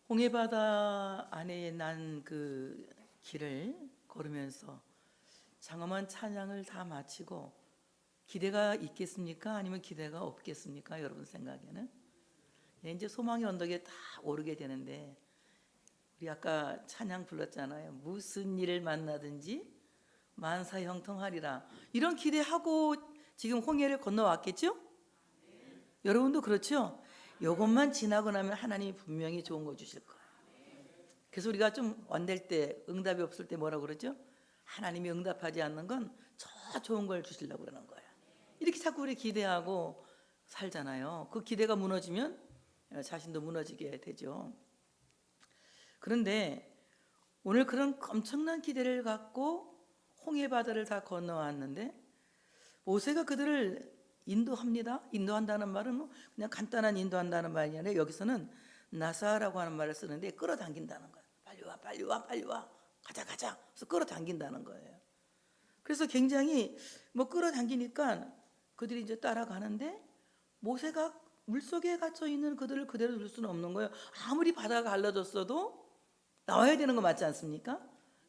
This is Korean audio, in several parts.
홍해바다 안에 난 그 길을 걸으면서 장엄한 찬양을 다 마치고 기대가 있겠습니까? 아니면 기대가 없겠습니까? 여러분 생각에는 이제 소망의 언덕에 다 오르게 되는데, 우리 아까 찬양 불렀잖아요. 무슨 일을 만나든지 만사 형통하리라, 이런 기대하고 지금 홍해를 건너왔겠죠? 여러분도 그렇죠? 이것만 지나고 나면 하나님이 분명히 좋은 거 주실 거예요. 그래서 우리가 좀 언댈 때, 응답이 없을 때 뭐라고 그러죠? 하나님이 응답하지 않는 건 저 좋은 걸 주시려고 그러는 거예요. 이렇게 자꾸 우리 기대하고 살잖아요. 그 기대가 무너지면 자신도 무너지게 되죠. 그런데 오늘 그런 엄청난 기대를 갖고 홍해 바다를 다 건너왔는데, 모세가 그들을 인도합니다. 인도한다는 말은 그냥 간단한 인도한다는 말이 아니라 여기서는 나사라고 하는 말을 쓰는데 끌어당긴다는 거예요. 빨리 와, 빨리 와, 빨리 와, 가자, 가자. 그래서 끌어당긴다는 거예요. 그래서 굉장히 끌어당기니까 그들이 이제 따라가는데, 모세가 물속에 갇혀 있는 그들을 그대로 둘 수는 없는 거예요. 아무리 바다가 갈라졌어도 나와야 되는 거 맞지 않습니까?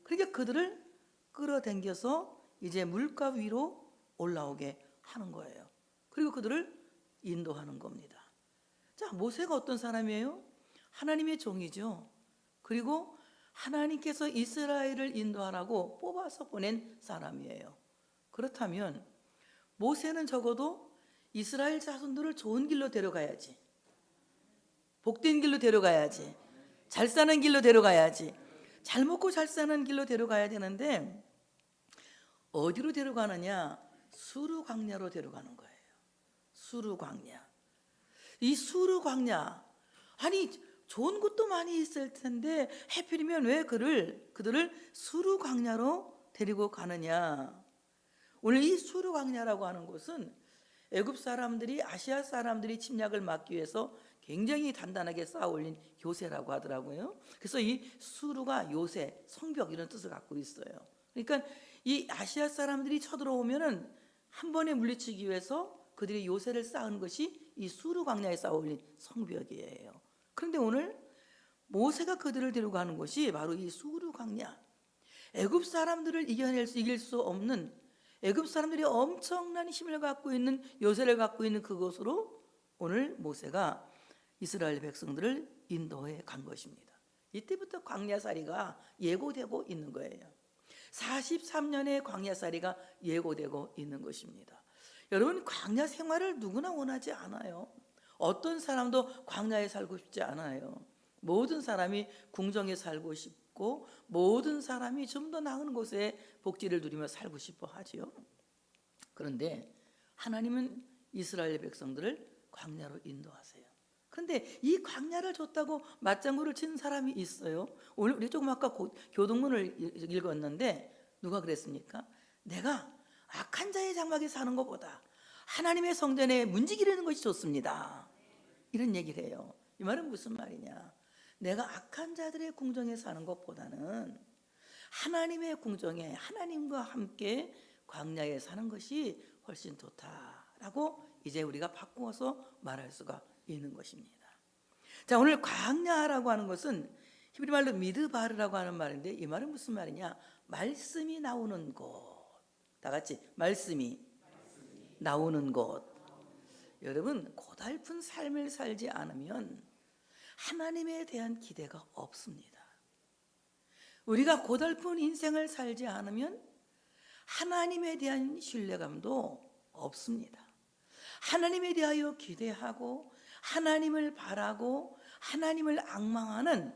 그러니까 그들을 끌어당겨서 이제 물가 위로 올라오게 하는 거예요. 그리고 그들을 인도하는 겁니다. 자, 모세가 어떤 사람이에요? 하나님의 종이죠. 그리고 하나님께서 이스라엘을 인도하라고 뽑아서 보낸 사람이에요. 그렇다면 모세는 적어도 이스라엘 자손들을 좋은 길로 데려가야지, 복된 길로 데려가야지, 잘 사는 길로 데려가야지, 잘 먹고 잘 사는 길로 데려가야 되는데, 어디로 데려가느냐? 수르 광야로 데려가는 거예요. 수르 광야. 이 수르 광야, 아니 좋은 곳도 많이 있을 텐데 하필이면 왜 그들을 수르 광야로 데리고 가느냐? 오늘 이 수르 광야라고 하는 곳은 애굽 사람들이, 아시아 사람들이 침략을 막기 위해서 굉장히 단단하게 쌓아 올린 요새라고 하더라고요. 그래서 이 수르가 요새, 성벽, 이런 뜻을 갖고 있어요. 그러니까 이 아시아 사람들이 쳐들어오면은 한 번에 물리치기 위해서 그들이 요새를 쌓은 것이 이 수르 광야에 쌓아 올린 성벽이에요. 그런데 오늘 모세가 그들을 데리고 가는 곳이 바로 이 수르 광야, 애굽 사람들을 이길 수 없는, 애굽 사람들이 엄청난 힘을 갖고 있는, 요새를 갖고 있는 그곳으로 오늘 모세가 이스라엘 백성들을 인도해 간 것입니다. 이때부터 광야살이가 예고되고 있는 거예요. 43년의 광야살이가 예고되고 있는 것입니다. 여러분, 광야 생활을 누구나 원하지 않아요. 어떤 사람도 광야에 살고 싶지 않아요. 모든 사람이 궁정에 살고 싶고, 모든 사람이 좀 더 나은 곳에 복지를 누리며 살고 싶어 하지요. 그런데 하나님은 이스라엘 백성들을 광야로 인도하세요. 그런데 이 광야를 줬다고 맞장구를 친 사람이 있어요. 오늘 우리 조금 아까 교동문을 읽었는데 누가 그랬습니까? 내가 악한 자의 장막에 사는 것보다 하나님의 성전에 문지기르는 것이 좋습니다, 이런 얘기를 해요. 이 말은 무슨 말이냐? 내가 악한 자들의 궁정에 사는 것보다는 하나님의 궁정에, 하나님과 함께 광야에 사는 것이 훨씬 좋다라고 이제 우리가 바꾸어서 말할 수가 있는 것입니다. 자, 오늘 광야라고 하는 것은 히브리 말로 미드바르라고 하는 말인데, 이 말은 무슨 말이냐? 말씀이 나오는 곳. 다 같이, 말씀이 나오는 곳. 여러분, 고달픈 삶을 살지 않으면 하나님에 대한 기대가 없습니다. 우리가 고달픈 인생을 살지 않으면 하나님에 대한 신뢰감도 없습니다. 하나님에 대하여 기대하고 하나님을 바라고 하나님을 앙망하는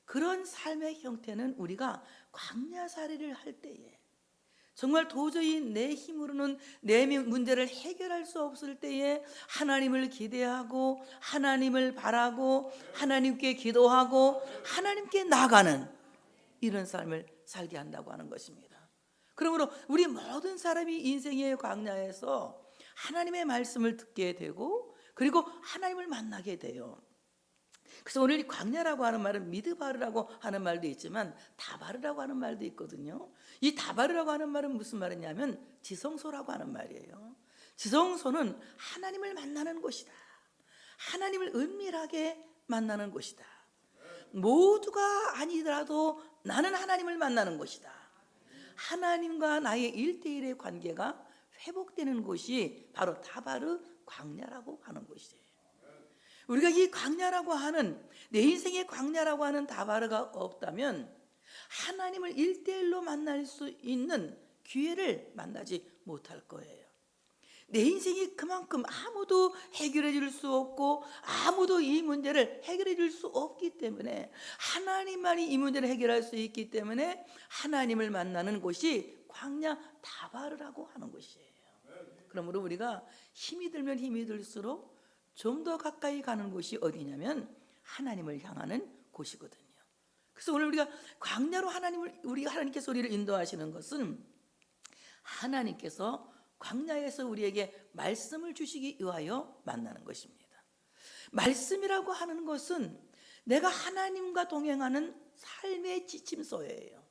그런 삶의 형태는 우리가 광야살이를 할 때에, 정말 도저히 내 힘으로는 내 문제를 해결할 수 없을 때에 하나님을 기대하고 하나님을 바라고 하나님께 기도하고 하나님께 나아가는 이런 삶을 살게 한다고 하는 것입니다. 그러므로 우리 모든 사람이 인생의 광야에서 하나님의 말씀을 듣게 되고, 그리고 하나님을 만나게 돼요. 그래서 오늘 이 광야라고 하는 말은 미드바르라고 하는 말도 있지만 다바르라고 하는 말도 있거든요. 이 다바르라고 하는 말은 무슨 말이냐면 지성소라고 하는 말이에요. 지성소는 하나님을 만나는 곳이다, 하나님을 은밀하게 만나는 곳이다. 모두가 아니더라도 나는 하나님을 만나는 곳이다. 하나님과 나의 1대1의 관계가 회복되는 곳이 바로 다바르 광야라고 하는 곳이에요. 우리가 이 광야라고 하는, 내 인생의 광야라고 하는 다바르가 없다면 하나님을 1대1로 만날 수 있는 기회를 만나지 못할 거예요. 내 인생이 그만큼 아무도 해결해 줄 수 없고 아무도 이 문제를 해결해 줄 수 없기 때문에, 하나님만이 이 문제를 해결할 수 있기 때문에 하나님을 만나는 곳이 광야 다바르라고 하는 곳이에요. 그러므로 우리가 힘이 들면 힘이 들수록 좀 더 가까이 가는 곳이 어디냐면 하나님을 향하는 곳이거든요. 그래서 오늘 우리가 광야로 하나님께서 우리를 인도하시는 것은, 하나님께서 광야에서 우리에게 말씀을 주시기 위하여 만나는 것입니다. 말씀이라고 하는 것은 내가 하나님과 동행하는 삶의 지침서예요.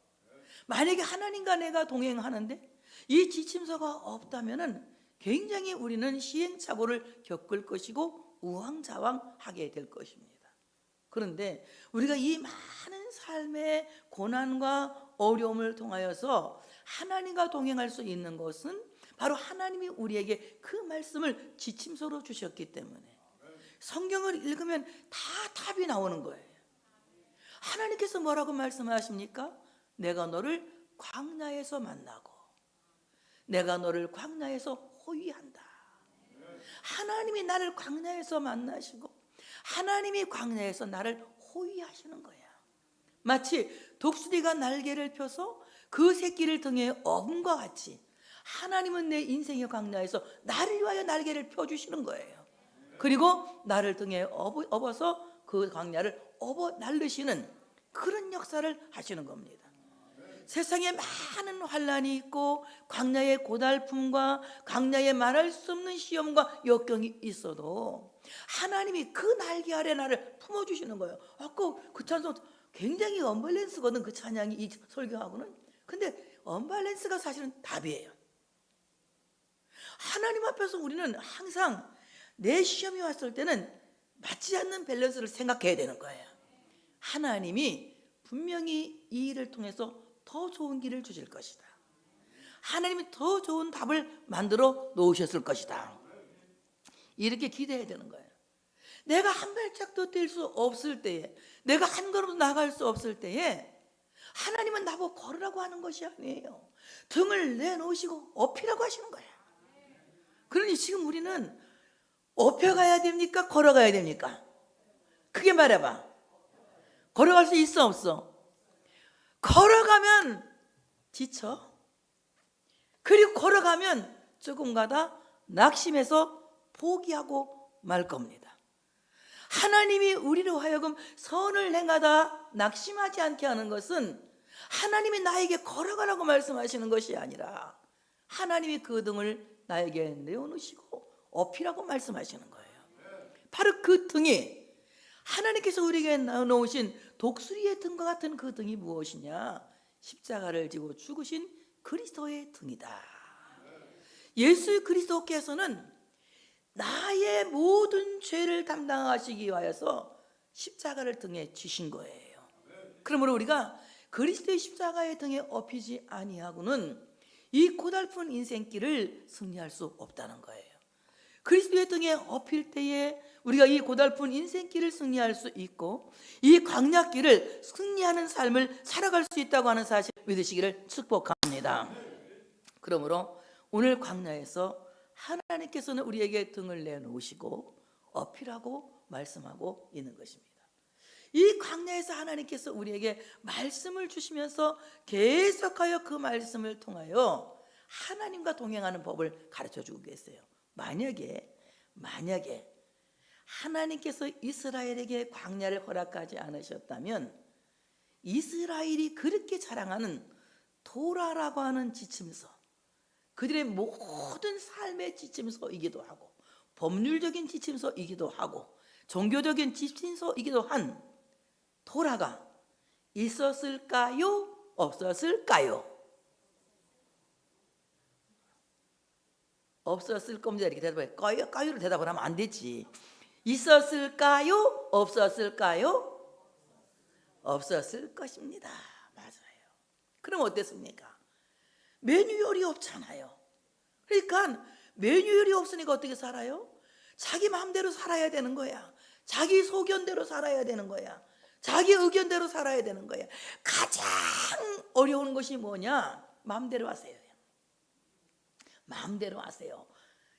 만약에 하나님과 내가 동행하는데 이 지침서가 없다면 굉장히 우리는 시행착오를 겪을 것이고 우왕좌왕하게 될 것입니다. 그런데 우리가 이 많은 삶의 고난과 어려움을 통하여서 하나님과 동행할 수 있는 것은 바로 하나님이 우리에게 그 말씀을 지침서로 주셨기 때문에, 성경을 읽으면 다 답이 나오는 거예요. 하나님께서 뭐라고 말씀하십니까? 내가 너를 광야에서 만나고 내가 너를 광야에서 호위한다. 하나님이 나를 광야에서 만나시고 하나님이 광야에서 나를 호위하시는 거야. 마치 독수리가 날개를 펴서 그 새끼를 등에 업음과 같이 하나님은 내 인생의 광야에서 나를 위하여 날개를 펴주시는 거예요. 그리고 나를 등에 업어서 그 광야를 업어 날르시는 그런 역사를 하시는 겁니다. 세상에 많은 환난이 있고 광야의 고달픔과 광야에 말할 수 없는 시험과 역경이 있어도 하나님이 그 날개 아래 나를 품어주시는 거예요. 아까 그 찬송 굉장히 언밸런스거든, 그 찬양이, 이 설교하고는. 근데 언밸런스가 사실은 답이에요. 하나님 앞에서 우리는 항상 내 시험이 왔을 때는 맞지 않는 밸런스를 생각해야 되는 거예요. 하나님이 분명히 이 일을 통해서 더 좋은 길을 주실 것이다. 하나님이 더 좋은 답을 만들어 놓으셨을 것이다. 이렇게 기대해야 되는 거예요. 내가 한 발짝도 뛸 수 없을 때에, 내가 한 걸음도 나갈 수 없을 때에 하나님은 나보고 걸으라고 하는 것이 아니에요. 등을 내놓으시고 업히라고 하시는 거예요. 그러니 지금 우리는 업혀가야 됩니까? 걸어가야 됩니까? 크게 말해봐. 걸어갈 수 있어 없어? 걸어가면 지쳐. 그리고 걸어가면 조금 가다 낙심해서 포기하고 말 겁니다. 하나님이 우리로 하여금 선을 행하다 낙심하지 않게 하는 것은 하나님이 나에게 걸어가라고 말씀하시는 것이 아니라 하나님이 그 등을 나에게 내어놓으시고 업히라고 말씀하시는 거예요. 바로 그 등이, 하나님께서 우리에게 놓으신 독수리의 등과 같은 그 등이 무엇이냐? 십자가를 지고 죽으신 그리스도의 등이다. 예수 그리스도께서는 나의 모든 죄를 담당하시기 위하여서 십자가를 등에 지신 거예요. 그러므로 우리가 그리스도의 십자가의 등에 업히지 아니하고는 이 고달픈 인생길을 승리할 수 없다는 거예요. 그리스도의 등에 업힐 때에 우리가 이 고달픈 인생길을 승리할 수 있고 이 광야길을 승리하는 삶을 살아갈 수 있다고 하는 사실 믿으시기를 축복합니다. 그러므로 오늘 광야에서 하나님께서는 우리에게 등을 내놓으시고 업히라고 말씀하고 있는 것입니다. 이 광야에서 하나님께서 우리에게 말씀을 주시면서 계속하여 그 말씀을 통하여 하나님과 동행하는 법을 가르쳐주고 계세요. 만약에 하나님께서 이스라엘에게 광야를 허락하지 않으셨다면 이스라엘이 그렇게 자랑하는 도라라고 하는 지침서, 그들의 모든 삶의 지침서이기도 하고 법률적인 지침서이기도 하고 종교적인 지침서이기도 한 도라가 있었을까요? 없었을까요? 없었을 겁니다. 이렇게 대답해. 까요로 대답을 하면 안 되지. 있었을까요? 없었을까요? 없었을 것입니다. 맞아요. 그럼 어땠습니까? 메뉴열이 없잖아요. 그러니까 메뉴열이 없으니까 어떻게 살아요? 자기 마음대로 살아야 되는 거야. 자기 소견대로 살아야 되는 거야. 자기 의견대로 살아야 되는 거야. 가장 어려운 것이 뭐냐? 마음대로 하세요. 마음대로 하세요.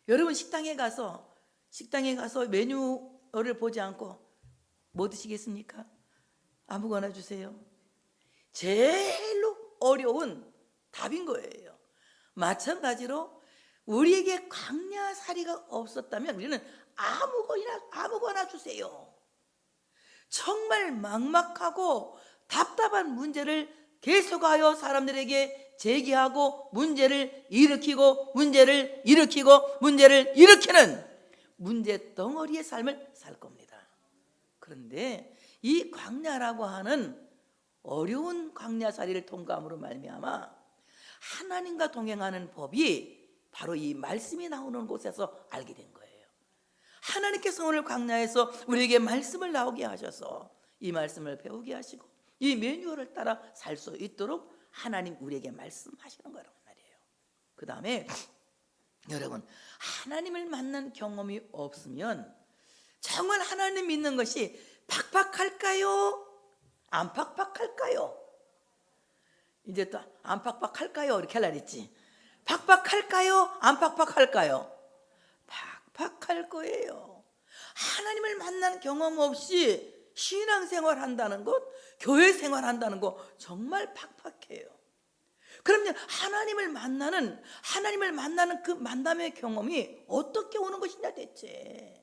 여러분 식당에 가서 메뉴를 보지 않고 뭐 드시겠습니까? 아무거나 주세요. 제일로 어려운 답인 거예요. 마찬가지로 우리에게 광야살이가 없었다면 우리는 아무거나 주세요. 정말 막막하고 답답한 문제를 계속하여 사람들에게 제기하고 문제를 일으키는 문제 덩어리의 삶을 살 겁니다. 그런데 이 광야라고 하는 어려운 광야살이를 통과함으로 말미암아 하나님과 동행하는 법이 바로 이 말씀이 나오는 곳에서 알게 된 거예요. 하나님께서 오늘 광야에서 우리에게 말씀을 나오게 하셔서 이 말씀을 배우게 하시고 이 매뉴얼을 따라 살 수 있도록 하나님 우리에게 말씀하시는 거란 말이에요. 그 다음에 여러분, 하나님을 만난 경험이 없으면 정말 하나님 믿는 것이 팍팍할까요? 안 팍팍할까요? 이제 또 안 팍팍할까요? 이렇게 하려 했지. 팍팍할까요? 안 팍팍할까요? 팍팍할 거예요. 하나님을 만난 경험 없이 신앙생활 한다는 것, 교회 생활 한다는 것 정말 팍팍해요. 그러면 하나님을 만나는 그 만남의 경험이 어떻게 오는 것이냐 대체.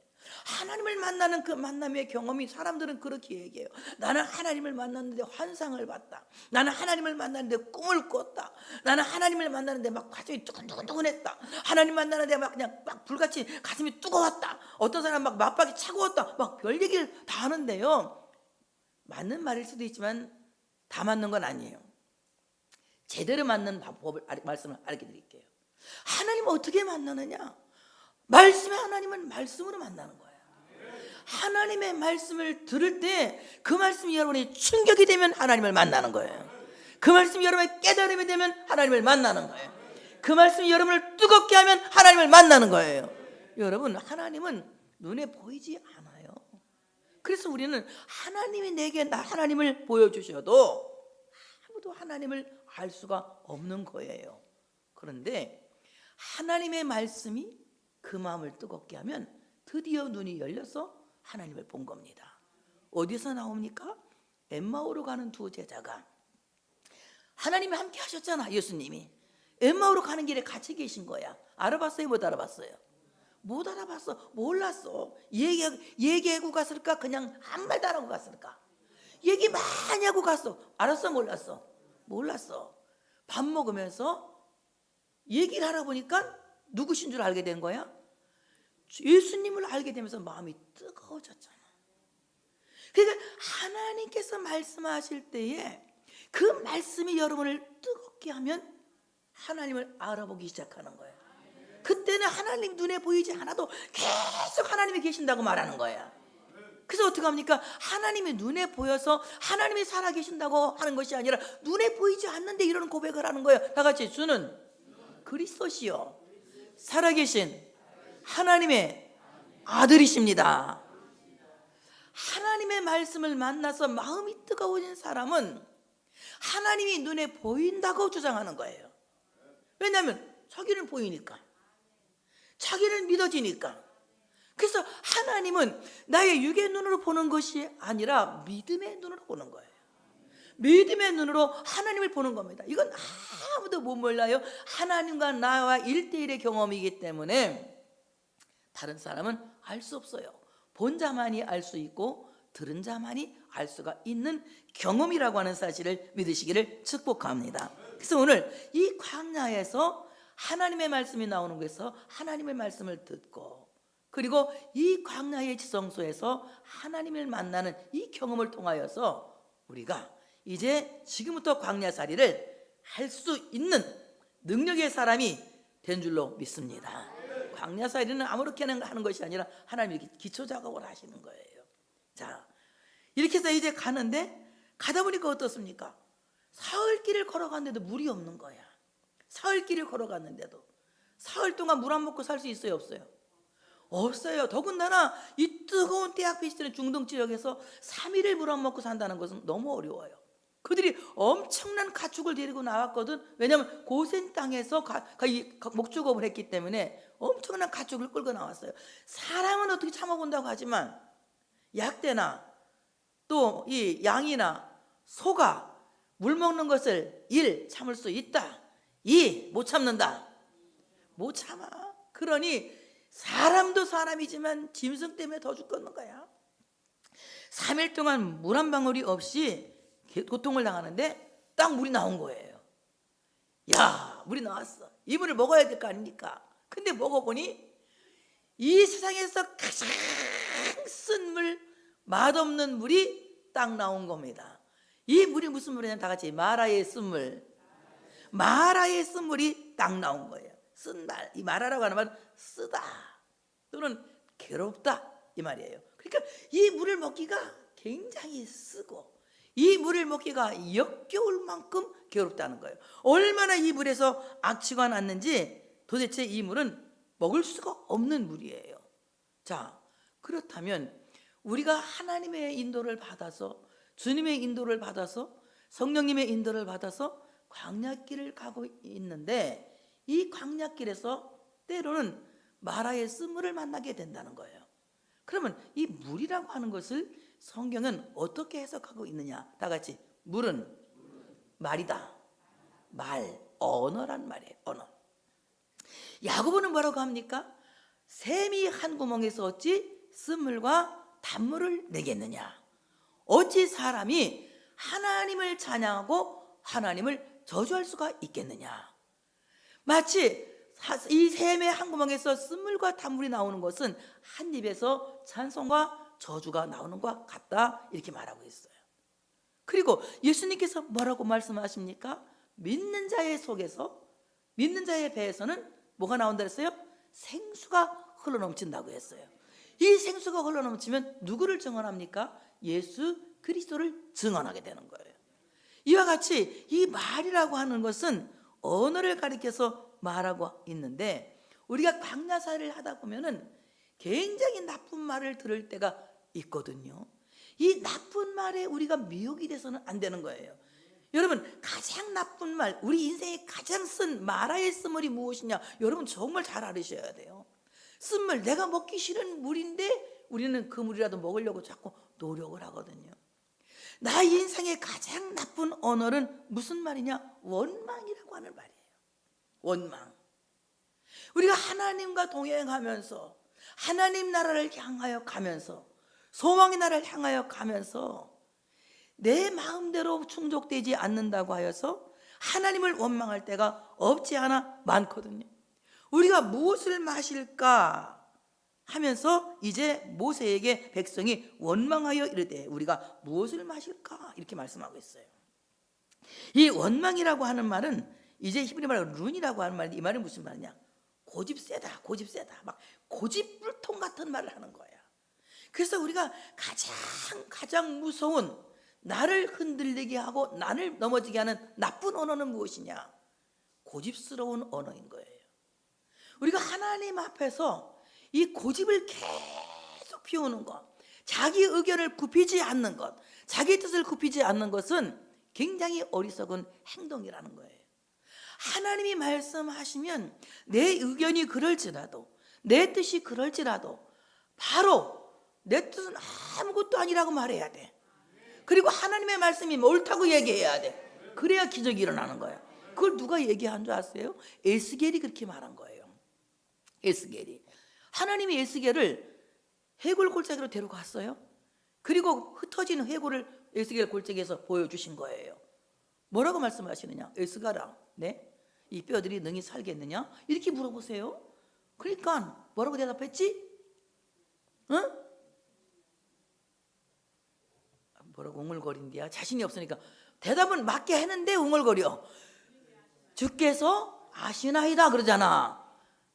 하나님을 만나는 그 만남의 경험이 사람들은 그렇게 얘기해요. 나는 하나님을 만났는데 환상을 봤다. 나는 하나님을 만났는데 꿈을 꿨다. 나는 하나님을 만났는데 막 가슴이 두근두근했다. 하나님 만나는데 막 그냥 막 불같이 가슴이 뜨거웠다. 어떤 사람 막 맞박이 차가웠다. 막 별 얘기를 다 하는데요. 맞는 말일 수도 있지만 다 맞는 건 아니에요. 제대로 맞는 말씀을 알려드릴게요. 하나님 어떻게 만나느냐? 말씀의 하나님은 말씀으로 만나는 거예요. 하나님의 말씀을 들을 때 그 말씀이 여러분이 충격이 되면 하나님을 만나는 거예요. 그 말씀이 여러분의 깨달음이 되면 하나님을 만나는 거예요. 그 말씀이 여러분을 뜨겁게 하면 하나님을 만나는 거예요. 여러분, 하나님은 눈에 보이지 않아요. 그래서 우리는 하나님이 내게 하나님을 보여주셔도 아무도 하나님을 알 수가 없는 거예요. 그런데 하나님의 말씀이 그 마음을 뜨겁게 하면 드디어 눈이 열려서 하나님을 본 겁니다. 어디서 나옵니까? 엠마오로 가는 두 제자가 하나님이 함께 하셨잖아. 예수님이 엠마오로 가는 길에 같이 계신 거야. 알아봤어요? 못 알아봤어요? 못 알아봤어. 몰랐어. 얘기하고 갔을까? 그냥 한 말도 안 하고 갔을까? 얘기 많이 하고 갔어. 알았어? 몰랐어? 몰랐어. 밥 먹으면서 얘기를 하다 보니까 누구신 줄 알게 된 거야? 예수님을 알게 되면서 마음이 뜨거워졌잖아. 그러니까 하나님께서 말씀하실 때에 그 말씀이 여러분을 뜨겁게 하면 하나님을 알아보기 시작하는 거예요. 그때는 하나님 눈에 보이지 않아도 계속 하나님이 계신다고 말하는 거야. 그래서 어떻게 합니까? 하나님이 눈에 보여서 하나님이 살아계신다고 하는 것이 아니라 눈에 보이지 않는데 이런 고백을 하는 거예요. 다 같이 주는 그리스도시요 살아계신 하나님의 아들이십니다. 하나님의 말씀을 만나서 마음이 뜨거워진 사람은 하나님이 눈에 보인다고 주장하는 거예요. 왜냐하면 자기는 보이니까, 자기는 믿어지니까. 그래서 하나님은 나의 육의 눈으로 보는 것이 아니라 믿음의 눈으로 보는 거예요. 믿음의 눈으로 하나님을 보는 겁니다. 이건 아무도 못 몰라요. 하나님과 나와 1대1의 경험이기 때문에 다른 사람은 알 수 없어요. 본 자만이 알 수 있고 들은 자만이 알 수가 있는 경험이라고 하는 사실을 믿으시기를 축복합니다. 그래서 오늘 이 광야에서 하나님의 말씀이 나오는 곳에서 하나님의 말씀을 듣고, 그리고 이 광야의 지성소에서 하나님을 만나는 이 경험을 통하여서 우리가 이제 지금부터 광야살이를 할 수 있는 능력의 사람이 된 줄로 믿습니다. 광야살이는 아무렇게나 하는 것이 아니라 하나님이 기초 작업을 하시는 거예요. 자, 이렇게 해서 이제 가는데 가다 보니까 어떻습니까? 사흘길을 걸어갔는데도 물이 없는 거야. 사흘길을 걸어갔는데도. 사흘 동안 물 안 먹고 살 수 있어요, 없어요? 없어요. 더군다나 이 뜨거운 태양빛이 중동 지역에서 3일을 물 안 먹고 산다는 것은 너무 어려워요. 그들이 엄청난 가축을 데리고 나왔거든. 왜냐하면 고센 땅에서 목축업을 했기 때문에 엄청난 가축을 끌고 나왔어요. 사람은 어떻게 참아본다고 하지만 약대나 또 이 양이나 소가 물 먹는 것을 1. 참을 수 있다. 2. 못 참는다. 못 참아. 그러니 사람도 사람이지만 짐승 때문에 더 죽겠는 거야. 3일 동안 물 한 방울이 없이 고통을 당하는데 딱 물이 나온 거예요. 야, 물이 나왔어. 이 물을 먹어야 될 거 아닙니까? 근데 먹어보니 이 세상에서 가장 쓴 물, 맛없는 물이 딱 나온 겁니다. 이 물이 무슨 물이냐면 다 같이 마라의 쓴물. 마라의 쓴물이 딱 나온 거예요. 쓴 말, 이 마라라고 하는 말은 쓰다 또는 괴롭다 이 말이에요. 그러니까 이 물을 먹기가 굉장히 쓰고 이 물을 먹기가 역겨울 만큼 괴롭다는 거예요. 얼마나 이 물에서 악취가 났는지 도대체 이 물은 먹을 수가 없는 물이에요. 자, 그렇다면 우리가 하나님의 인도를 받아서, 주님의 인도를 받아서, 성령님의 인도를 받아서 광야길을 가고 있는데 이 광야길에서 때로는 마라의 쓴물을 만나게 된다는 거예요. 그러면 이 물이라고 하는 것을 성경은 어떻게 해석하고 있느냐? 다 같이 물은 말이다. 말, 언어란 말이에요. 언어. 야고보는 뭐라고 합니까? 샘이 한 구멍에서 어찌 쓴물과 단물을 내겠느냐? 어찌 사람이 하나님을 찬양하고 하나님을 저주할 수가 있겠느냐? 마치 이 샘의 한 구멍에서 쓴물과 단물이 나오는 것은 한 입에서 찬송과 저주가 나오는 것과 같다 이렇게 말하고 있어요. 그리고 예수님께서 뭐라고 말씀하십니까? 믿는 자의 속에서, 믿는 자의 배에서는 뭐가 나온다 했어요? 생수가 흘러넘친다고 했어요. 이 생수가 흘러넘치면 누구를 증언합니까? 예수 그리스도를 증언하게 되는 거예요. 이와 같이 이 말이라고 하는 것은 언어를 가리켜서 말하고 있는데 우리가 광야사를 하다 보면은 굉장히 나쁜 말을 들을 때가 있거든요. 이 나쁜 말에 우리가 미혹이 돼서는 안 되는 거예요. 여러분, 가장 나쁜 말, 우리 인생에 가장 쓴 마라의 쓴물이 무엇이냐? 여러분 정말 잘 알으셔야 돼요. 쓴물, 내가 먹기 싫은 물인데 우리는 그 물이라도 먹으려고 자꾸 노력을 하거든요. 나의 인생의 가장 나쁜 언어는 무슨 말이냐? 원망이라고 하는 말이에요. 원망. 우리가 하나님과 동행하면서 하나님 나라를 향하여 가면서 소망의 나라를 향하여 가면서 내 마음대로 충족되지 않는다고 하여서 하나님을 원망할 때가 없지 않아 많거든요. 우리가 무엇을 마실까 하면서 이제 모세에게 백성이 원망하여 이르되 우리가 무엇을 마실까 이렇게 말씀하고 있어요. 이 원망이라고 하는 말은 이제 히브리 말로 룬이라고 하는 말인데 이 말이 무슨 말이냐? 고집 세다, 고집 세다. 막 고집불통 같은 말을 하는 거야. 그래서 우리가 가장 무서운 나를 흔들리게 하고 나를 넘어지게 하는 나쁜 언어는 무엇이냐? 고집스러운 언어인 거예요. 우리가 하나님 앞에서 이 고집을 계속 피우는 것, 자기 의견을 굽히지 않는 것, 자기 뜻을 굽히지 않는 것은 굉장히 어리석은 행동이라는 거예요. 하나님이 말씀하시면 내 의견이 그럴지라도 내 뜻이 그럴지라도 바로 내 뜻은 아무것도 아니라고 말해야 돼. 그리고 하나님의 말씀이 옳다고 얘기해야 돼. 그래야 기적이 일어나는 거예요. 그걸 누가 얘기한 줄 아세요? 에스겔이 그렇게 말한 거예요. 에스겔이. 하나님이 에스겔을 해골 골짜기로 데려갔어요. 그리고 흩어진 해골을 에스겔 골짜기에서 보여주신 거예요. 뭐라고 말씀하시느냐? 에스겔아, 네? 이 뼈들이 능히 살겠느냐? 이렇게 물어보세요. 그러니까 뭐라고 대답했지? 응? 뭐라고 웅얼거린대야? 자신이 없으니까 대답은 맞게 했는데 웅얼거려. 주께서 아시나이다 그러잖아.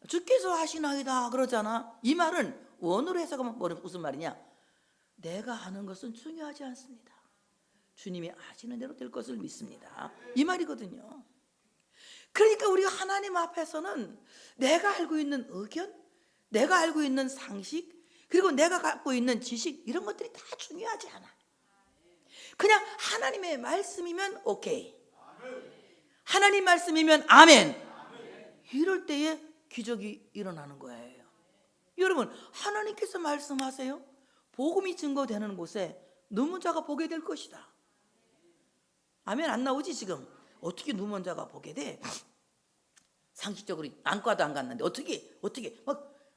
주께서 아시나이다 그러잖아. 이 말은 원어로 해석하면 무슨 말이냐? 내가 아는 것은 중요하지 않습니다. 주님이 아시는 대로 될 것을 믿습니다. 이 말이거든요. 그러니까 우리가 하나님 앞에서는 내가 알고 있는 의견, 내가 알고 있는 상식, 그리고 내가 갖고 있는 지식, 이런 것들이 다 중요하지 않아. 그냥 하나님의 말씀이면 오케이, 하나님 말씀이면 아멘. 이럴 때에 기적이 일어나는 거예요. 여러분, 하나님께서 말씀하세요. 복음이 증거되는 곳에 눈먼 자가 보게 될 것이다. 아멘 안 나오지 지금? 어떻게 눈먼 자가 보게 돼? 상식적으로 안과도 안 갔는데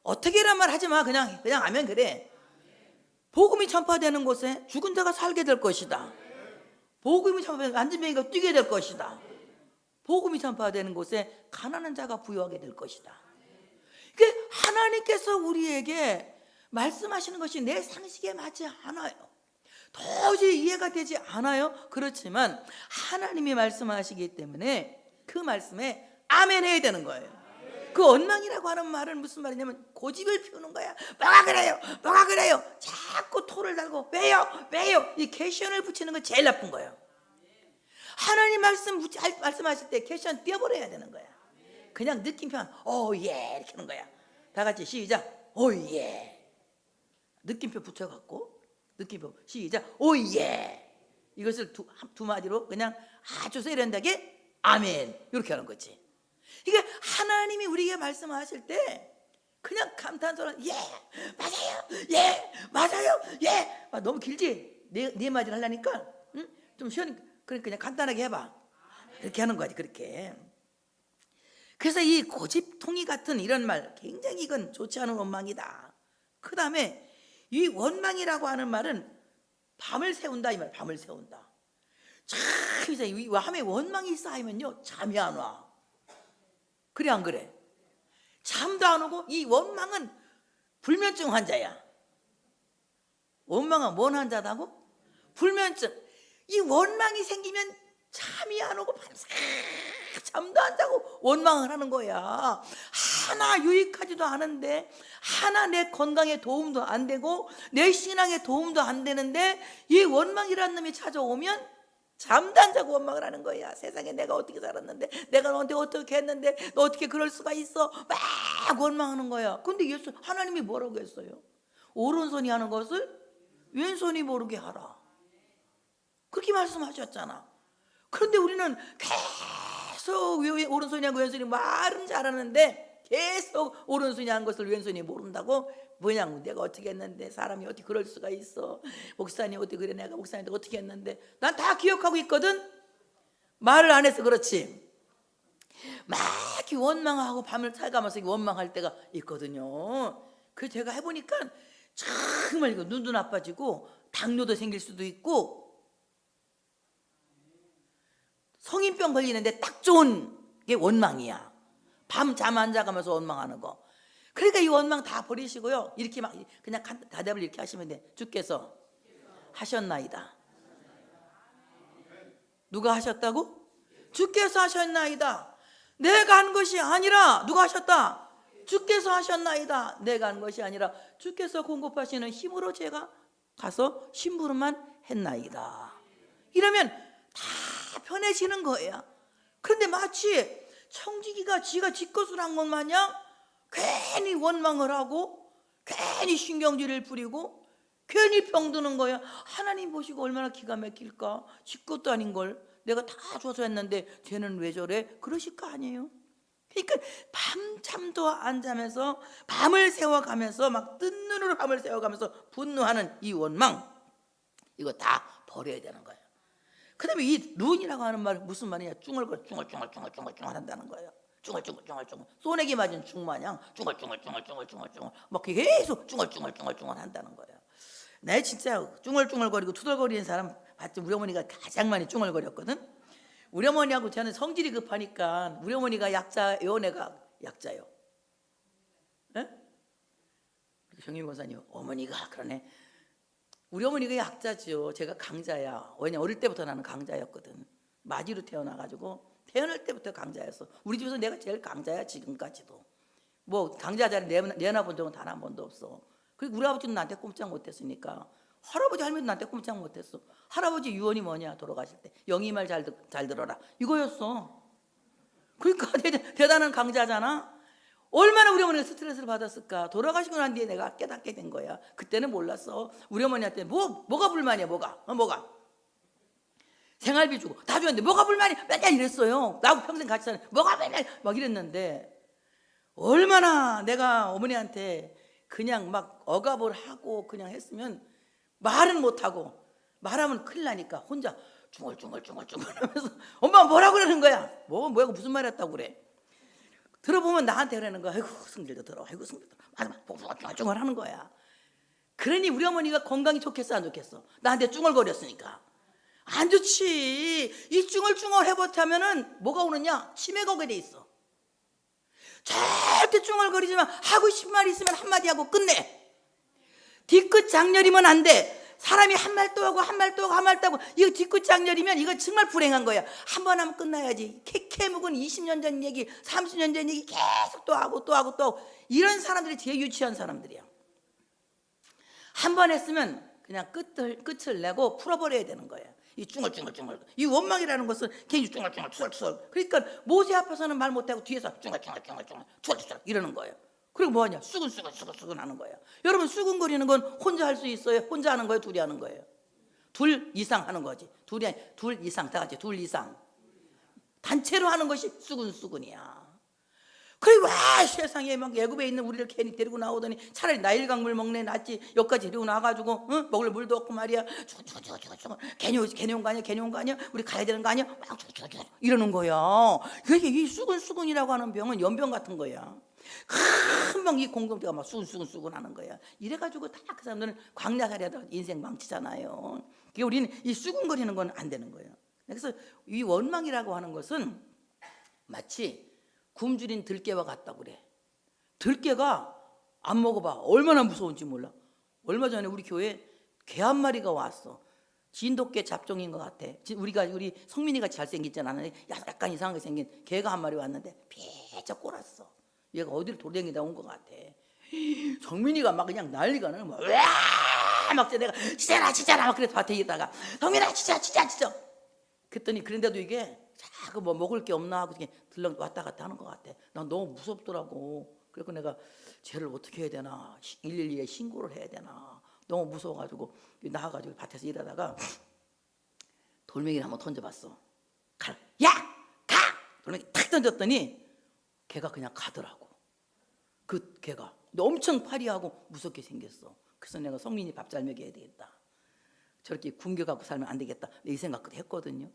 어떻게란 말 하지 마. 그냥 아멘 그래. 복음이 전파되는 곳에 죽은 자가 살게 될 것이다. 복음이 전파되는 안진뱅이가 뛰게 될 것이다. 복음이 전파되는 곳에 가난한 자가 부유하게 될 것이다. 그게 하나님께서 우리에게 말씀하시는 것이 내 상식에 맞지 않아요. 도저히 이해가 되지 않아요. 그렇지만 하나님이 말씀하시기 때문에 그 말씀에 아멘 해야 되는 거예요. 그 원망이라고 하는 말은 무슨 말이냐면 고집을 피우는 거야. 뭐가 그래요 자꾸 토를 달고 왜요 이 캐션을 붙이는 건 제일 나쁜 거예요. 하나님 말씀하실 때 캐션 띄워버려야 되는 거야. 그냥 느낌표만 오예 이렇게 하는 거야. 다 같이 시작. 오예. 느낌표 붙여갖고 느낌표 시작. 오예. 이것을 두 마디로 그냥 아주 세련되게 아멘 이렇게 하는 거지. 이게 하나님이 우리에게 말씀하실 때 그냥 감탄소는 맞아요 너무 길지? 네 마디를 하려니까 좀 시원히 그냥 간단하게 해봐. 이렇게 하는 거지. 그렇게. 그래서 이 고집통이 같은 이런 말 굉장히 이건 좋지 않은 원망이다. 그 다음에 이 원망이라고 하는 말은 밤을 새운다 이 말. 밤을 새운다. 참 이 밤에 원망이 쌓이면요 잠이 안 와. 그래 안 그래? 잠도 안 오고. 이 원망은 불면증 환자야. 원망은 뭔 환자다고? 불면증. 이 원망이 생기면 잠이 안 오고 밤새 잠도 안 자고 원망을 하는 거야. 하나 유익하지도 않은데, 하나 내 건강에 도움도 안 되고 내 신앙에 도움도 안 되는데 이 원망이라는 놈이 찾아오면 잠도 안 자고 원망을 하는 거야. 세상에 내가 어떻게 살았는데, 내가 너한테 어떻게 했는데 너 어떻게 그럴 수가 있어, 막 원망하는 거야. 근데 예수 하나님이 뭐라고 했어요? 오른손이 하는 것을 왼손이 모르게 하라. 그렇게 말씀하셨잖아. 그런데 우리는 계속 오른손이하고 왼손이 말은 잘하는데 계속 오른손이 한 것을 왼손이 모른다고. 뭐냐고, 내가 어떻게 했는데, 사람이 어떻게 그럴 수가 있어, 목사님 어떻게 그래, 내가 목사님한테 어떻게 했는데. 난 다 기억하고 있거든. 말을 안 해서 그렇지. 막 원망하고 밤을 살가면서 원망할 때가 있거든요. 그래서 제가 해보니까 정말 이거 눈도 나빠지고 당뇨도 생길 수도 있고 성인병 걸리는데 딱 좋은 게 원망이야. 밤 잠 안 자가면서 원망하는 거. 그러니까 이 원망 다 버리시고요, 이렇게 막 그냥 대답을 이렇게 하시면 돼. 주께서 하셨나이다. 누가 하셨다고? 주께서 하셨나이다. 내가 한 것이 아니라 누가 하셨다? 주께서 하셨나이다. 내가 한 것이 아니라 주께서 공급하시는 힘으로 제가 가서 심부름만 했나이다. 이러면 다 편해지는 거예요. 그런데 마치 청지기가 지가 지 것을 한 것 마냥 괜히 원망을 하고 괜히 신경질을 부리고 괜히 병드는 거야. 하나님 보시고 얼마나 기가 막힐까. 지 것도 아닌 걸 내가 다 줘서 했는데 쟤는 왜 저래? 그러실 거 아니에요. 그러니까 밤잠도 안 자면서 밤을 새워가면서 막 뜬 눈으로 밤을 새워가면서 분노하는 이 원망, 이거 다 버려야 되는 거예요. 그 다음에 이 눈이라고 하는 말은 무슨 말이냐? 쭝얼거려 쭝얼쭝얼쭝얼쭝얼 한다는 거예요. 쭝얼쭝얼쭝얼쭝얼. 소내기 맞은 중 마냥 쭝얼쭝얼쭝얼쭝얼쭝얼 막 계속 쭝얼쭝얼쭝얼쭝얼 한다는 거예요. 내 진짜 쭝얼쭝얼거리고 투덜거리는 사람 봤지. 우리 어머니가 가장 많이 쭝얼거렸거든. 우리 어머니하고 저는 성질이 급하니까 우리 어머니가 약자요, 내가 약자요. 에? 정임 권사님, 어머니가 그러네. 우리 어머니가 약자죠. 제가 강자야. 왜냐, 어릴 때부터 나는 강자였거든. 마지로 태어나가지고 태어날 때부터 강자였어. 우리 집에서 내가 제일 강자야, 지금까지도. 뭐 강자 자리 내놔본 적은 단 한 번도 없어. 그리고 우리 아버지는 나한테 꼼짝 못했으니까 할아버지 할머니 나한테 꼼짝 못했어. 할아버지 유언이 뭐냐 돌아가실 때 영희 말 잘 들어라 이거였어. 그러니까 대단한 강자잖아. 얼마나 우리 어머니가 스트레스를 받았을까. 돌아가시고 난 뒤에 내가 깨닫게 된 거야. 그때는 몰랐어. 우리 어머니한테 뭐가 불만이야. 뭐가 생활비 주고 다 줬는데 뭐가 불만이야. 맨날 이랬어요. 나하고 평생 같이 사는 뭐가 맨날 막 이랬는데 얼마나 내가 어머니한테 그냥 막 억압을 하고 그냥 했으면 말은 못하고 말하면 큰일 나니까 혼자 중얼중얼 하면서 엄마 뭐라고 그러는 거야. 뭐야 무슨 말 했다고 그래. 들어보면 나한테 그러는 거야. 아이고 승질도 들어. 아이고 승질도 들어. 맞아 중얼 하는 거야. 그러니 우리 어머니가 건강이 좋겠어 안 좋겠어? 나한테 중얼거렸으니까 안 좋지. 이 중얼 해보자면은 뭐가 오느냐? 치매가 오게 돼 있어. 절대 중얼거리지만 하고 싶은 말이 있으면 한마디 하고 끝내. 뒤끝 장렬이면 안 돼. 사람이 한 말 또 하고 한 말 또 하고 이거 뒤끝 장렬이면 이거 정말 불행한 거야. 한 번 하면 끝나야지. 캐묵은 20년 전 얘기 30년 전 얘기 계속 또 하고 이런 사람들이 제일 유치한 사람들이야. 한 번 했으면 그냥 끝을 내고 풀어버려야 되는 거야. 이 중얼 이 원망이라는 것은 괜히 중얼 그러니까 모세 앞에서는 말 못하고 뒤에서 중얼 이러는 거예요. 그리고 뭐하냐? 수근 하는 거예요. 여러분 수근거리는 건 혼자 할 수 있어요? 혼자 하는 거예요? 둘이 하는 거예요? 둘 이상 하는 거지. 둘 이상 다 같이 둘 이상 단체로 하는 것이 수근이야. 그리고 세상에 막 애굽에 있는 우리를 괜히 데리고 나오더니 차라리 나일강물 먹네 낫지. 여기까지 데리고 나와가지고 먹을 물도 없고 말이야. 개념 거 아니야? 우리 가야 되는 거 아니야? 막 이러는 거야. 그게 이 수근이라고 하는 병은 연병 같은 거야. 금방 이 공동체가 막 수근 하는 거야. 이래가지고 다 그 사람들은 광야살이하다 인생 망치잖아요. 그게 우리는 이 수근거리는 건 안 되는 거예요. 그래서 이 원망이라고 하는 것은 마치 굶주린 들깨와 같다고 그래. 들깨가 안 먹어봐. 얼마나 무서운지 몰라. 얼마 전에 우리 교회에 개 한 마리가 왔어. 진돗개 잡종인 것 같아. 우리 성민이가 잘생기지 않았는데 약간 이상하게 생긴 개가 한 마리 왔는데 비쩍 꼴았어. 얘가 어디를 돌아다니다 온 것 같아. 성민이가 막 그냥 난리가 나는 거야. 막 내가 진짜라 막 그래서 밭에 있다가 성민아 진짜 그랬더니 그런데도 이게 자꾸 뭐 먹을 게 없나 하고 들러 왔다 갔다 하는 것 같아. 난 너무 무섭더라고. 그래서 내가 쟤를 어떻게 해야 되나 112에 신고를 해야 되나 너무 무서워가지고 나와가지고 밭에서 일하다가 돌멩이를 한번 던져봤어. 가! 돌멩이 탁 던졌더니 걔가 그냥 가더라고. 그 개가 엄청 파리하고 무섭게 생겼어. 그래서 내가 성민이 밥 잘 먹여야 되겠다. 저렇게 굶겨갖고 살면 안 되겠다. 이 생각도 했거든요.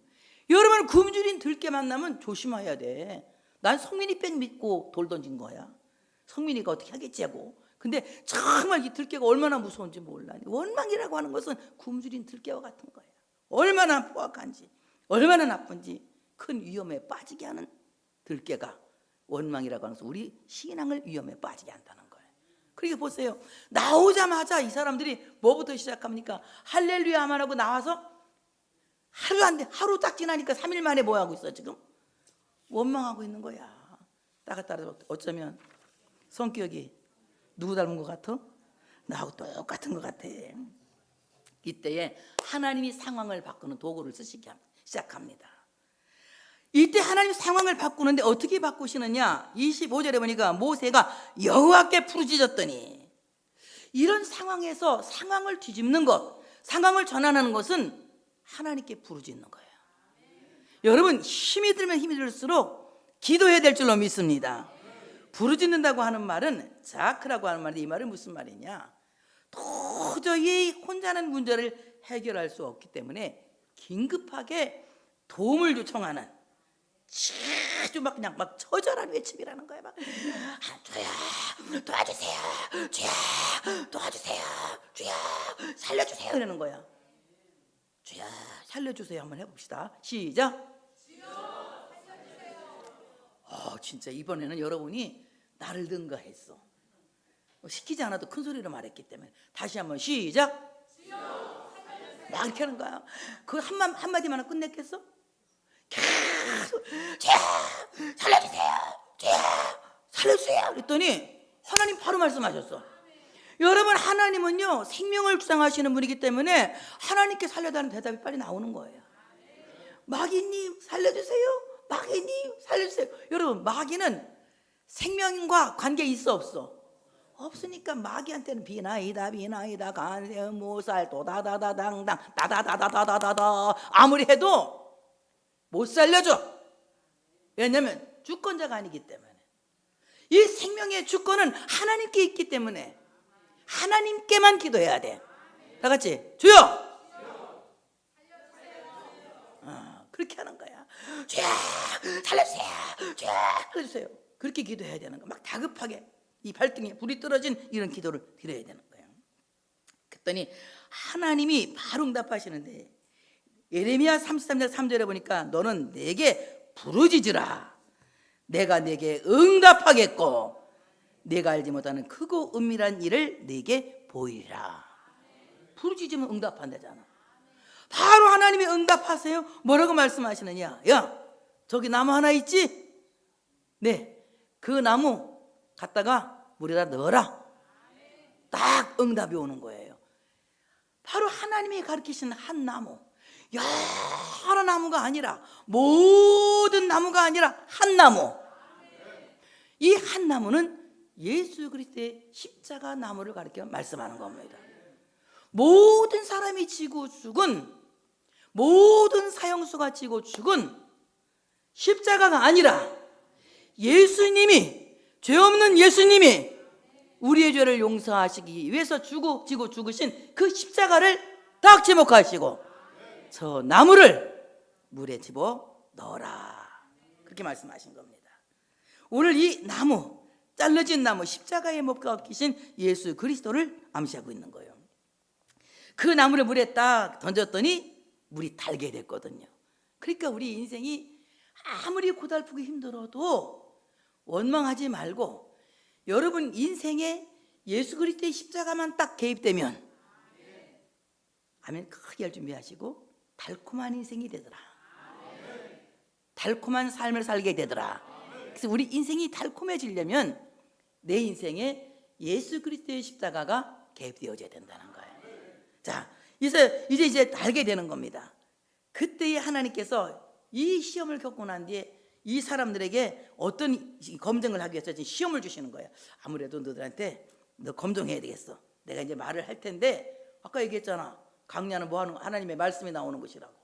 여러분 굶주린 들깨 만나면 조심해야 돼. 난 성민이 뺀 믿고 돌 던진 거야. 성민이가 어떻게 하겠지 하고. 근데 정말 이 들깨가 얼마나 무서운지 몰라. 원망이라고 하는 것은 굶주린 들깨와 같은 거야. 얼마나 포악한지 얼마나 나쁜지 큰 위험에 빠지게 하는 들깨가 원망이라고 하는 것은 우리 신앙을 위험에 빠지게 한다는 거예요. 그러니까 보세요. 나오자마자 이 사람들이 뭐부터 시작합니까? 할렐루야만 하고 나와서 하루 안 돼. 하루 딱 지나니까 3일 만에 뭐 하고 있어 지금? 원망하고 있는 거야. 따라 어쩌면 성격이 누구 닮은 것 같아? 나하고 똑같은 것 같아. 이때에 하나님이 상황을 바꾸는 도구를 쓰시기 시작합니다. 이때 하나님 상황을 바꾸는데 어떻게 바꾸시느냐? 25절에 보니까 모세가 여호와께 부르짖었더니 이런 상황에서 상황을 뒤집는 것, 상황을 전환하는 것은 하나님께 부르짖는 거예요. 여러분 힘이 들수록 기도해야 될 줄로 믿습니다. 부르짖는다고 하는 말은 자크라고 하는 말인데 이 말은 무슨 말이냐? 도저히 혼자는 문제를 해결할 수 없기 때문에 긴급하게 도움을 요청하는 아주 막 그냥 막 처절한 외침이라는 거야. 막 주여 도와주세요, 주여 도와주세요, 주여 살려주세요 이러는 거야. 주여 살려주세요 한번 해봅시다. 시작. 진짜 이번에는 여러분이 나를 능가했어. 시키지 않아도 큰 소리로 말했기 때문에 다시 한번 시작. 막 이렇게 하는 거야. 그 한마디만 끝냈겠어? 계속 살려주세요, 살려주세요 그랬더니 하나님 바로 말씀하셨어. 여러분, 하나님은요 생명을 주장하시는 분이기 때문에 하나님께 살려달라는 대답이 빨리 나오는 거예요. 마귀님 살려주세요. 마귀님 살려주세요. 여러분, 마귀는 생명과 관계 있어 없어? 없으니까 마귀한테는 비나이다 간세 모살 도다다다당당 다다다다다다다 아무리 해도 못 살려줘. 왜냐하면 주권자가 아니기 때문에. 이 생명의 주권은 하나님께 있기 때문에 하나님께만 기도해야 돼. 다 같이 주여! 그렇게 하는 거야. 주여 살려주세요. 주여 살려주세요. 그렇게 기도해야 되는 거야. 막 다급하게 이 발등에 불이 떨어진 이런 기도를 드려야 되는 거예요. 그랬더니 하나님이 바로 응답하시는데, 예레미야 33장 3절에 보니까 너는 내게 부르짖으라. 내가 내게 응답하겠고 내가 알지 못하는 크고 은밀한 일을 내게 보이리라. 부르짖으면 응답한다잖아. 바로 하나님이 응답하세요. 뭐라고 말씀하시느냐? 야, 저기 나무 하나 있지? 네, 그 나무 갖다가 물에다 넣어라. 딱 응답이 오는 거예요. 바로 하나님이 가르치신 한 나무, 여러 나무가 아니라, 모든 나무가 아니라 한 나무. 이 한 나무는 예수 그리스도의 십자가 나무를 가르쳐 말씀하는 겁니다. 모든 사람이 지고 죽은, 모든 사형수가 지고 죽은 십자가가 아니라 예수님이, 죄 없는 예수님이 우리의 죄를 용서하시기 위해서 지고 죽으신 그 십자가를 딱 지목하시고 저 나무를 물에 집어 넣어라. 그렇게 말씀하신 겁니다. 오늘 이 나무, 잘라진 나무, 십자가에 못 박히신 예수 그리스도를 암시하고 있는 거예요. 그 나무를 물에 딱 던졌더니 물이 달게 됐거든요. 그러니까 우리 인생이 아무리 고달프고 힘들어도 원망하지 말고, 여러분 인생에 예수 그리스도의 십자가만 딱 개입되면, 아멘, 크게 할 준비하시고 달콤한 인생이 되더라. 달콤한 삶을 살게 되더라. 그래서 우리 인생이 달콤해지려면 내 인생에 예수 그리스도의 십자가가 개입되어져야 된다는 거예요. 자, 이제 알게 되는 겁니다. 그때에 하나님께서 이 시험을 겪고 난 뒤에 이 사람들에게 어떤 검증을 하기 위해서 시험을 주시는 거예요. 아무래도 너들한테 너 검증해야 되겠어. 내가 이제 말을 할 텐데, 아까 얘기했잖아. 강야는 뭐 하는, 하나님의 말씀이 나오는 것이라고.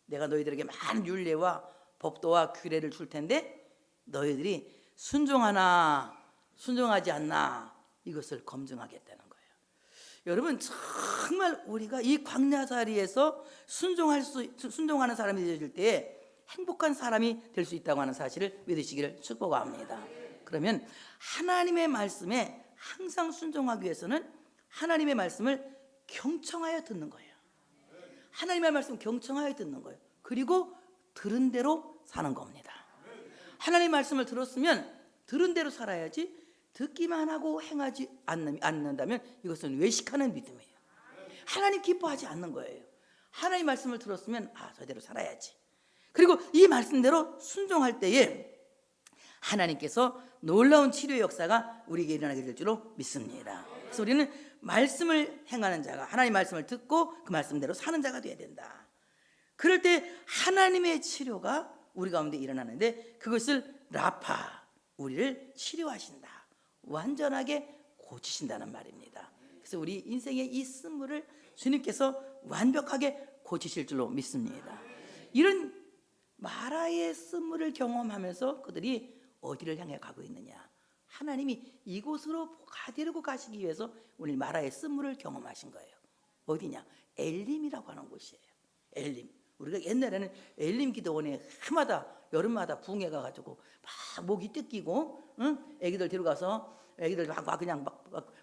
내가 너희들에게 많은 율례와 법도와 규례를 줄 텐데 너희들이 순종하나 순종하지 않나, 이것을 검증하겠다는 거예요. 여러분, 정말 우리가 이 광야자리에서 순종하는 사람이 되어질 때 행복한 사람이 될 수 있다고 하는 사실을 믿으시기를 축복합니다. 그러면 하나님의 말씀에 항상 순종하기 위해서는 하나님의 말씀을 경청하여 듣는 거예요. 하나님의 말씀을 경청하여 듣는 거예요. 그리고 들은 대로 사는 겁니다. 하나님의 말씀을 들었으면 들은 대로 살아야지, 듣기만 하고 행하지 않는다면 이것은 외식하는 믿음이에요. 하나님 기뻐하지 않는 거예요. 하나님의 말씀을 들었으면 저대로 살아야지. 그리고 이 말씀대로 순종할 때에 하나님께서 놀라운 치료의 역사가 우리에게 일어나게 될 줄로 믿습니다. 그래서 우리는 말씀을 행하는 자가, 하나님의 말씀을 듣고 그 말씀대로 사는 자가 되어야 된다. 그럴 때 하나님의 치료가 우리 가운데 일어나는데, 그것을 라파, 우리를 치료하신다, 완전하게 고치신다는 말입니다. 그래서 우리 인생의 이 쓴물을 주님께서 완벽하게 고치실 줄로 믿습니다. 이런 마라의 쓴물을 경험하면서 그들이 어디를 향해 가고 있느냐? 하나님이 이곳으로 데리고 가시기 위해서 오늘 마라의 쓴물을 경험하신 거예요. 어디냐? 엘림이라고 하는 곳이에요. 엘림. 우리가 옛날에는 엘림 기도원에 해마다 여름마다 붕해 가가지고 막 목이 뜯기고, 애기들 데려가서 애기들 그냥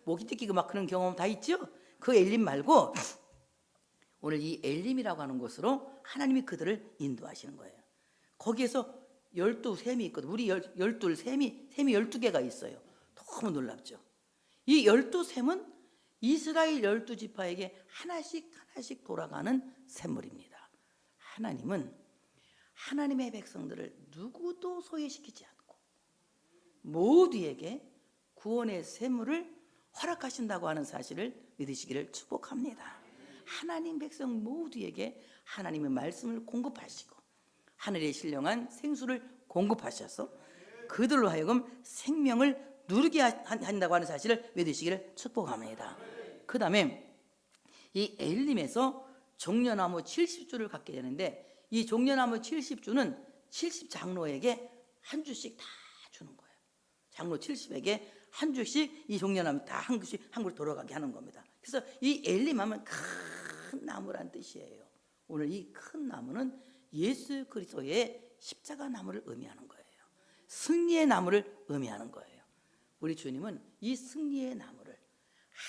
목이 뜯기고 막 그런 경험 다 있죠. 그 엘림 말고 오늘 이 엘림이라고 하는 곳으로 하나님이 그들을 인도하시는 거예요. 거기에서 12샘이 있거든. 우리 12샘이 12개가 있어요. 너무 놀랍죠. 이 12샘은 이스라엘 12지파에게 하나씩 돌아가는 샘물입니다. 하나님은 하나님의 백성들을 누구도 소외시키지 않고 모두에게 구원의 샘물을 허락하신다고 하는 사실을 믿으시기를 축복합니다. 하나님 백성 모두에게 하나님의 말씀을 공급하시고 하늘의 신령한 생수를 공급하셔서 그들로 하여금 생명을 누리게 한다고 하는 사실을 믿으시기를 축복합니다. 그 다음에 이 엘림에서 종려나무 70주를 갖게 되는데, 이 종려나무 70주는 70장로에게 한 주씩 다 주는 거예요. 장로 70에게 한 주씩 이 종려나무 다 한 그루씩 한 그루 돌아가게 하는 겁니다. 그래서 이 엘림 하면 큰 나무란 뜻이에요. 오늘 이 큰 나무는 예수 그리스도의 십자가 나무를 의미하는 거예요. 승리의 나무를 의미하는 거예요. 우리 주님은 이 승리의 나무를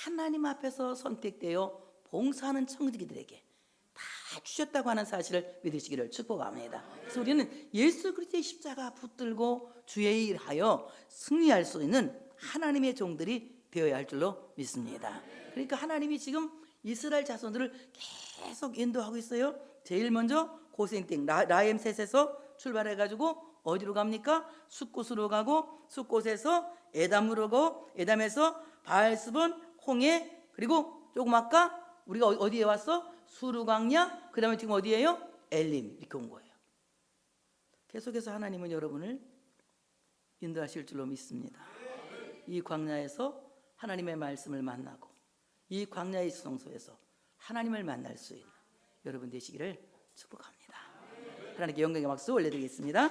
하나님 앞에서 선택되어 봉사하는 청지기들에게 다 주셨다고 하는 사실을 믿으시기를 축복합니다. 그래서 우리는 예수 그리스도의 십자가 붙들고 주의 일하여 승리할 수 있는 하나님의 종들이 되어야 할 줄로 믿습니다. 그러니까 하나님이 지금 이스라엘 자손들을 계속 인도하고 있어요. 제일 먼저 고센 땅 라엠셋에서 출발해가지고 어디로 갑니까? 숫곳으로 가고, 숫곳에서 에담으로 가고, 에담에서 바알스본, 홍해, 그리고 조금 아까 우리가 어디에 왔어? 수르광야, 그 다음에 지금 어디예요? 엘림. 이렇게 온 거예요. 계속해서 하나님은 여러분을 인도하실 줄로 믿습니다. 이 광야에서 하나님의 말씀을 만나고 이 광야의 수성소에서 하나님을 만날 수 있는 여러분 되시기를 축복합니다. 하나님께 영광의 박수 올려드리겠습니다.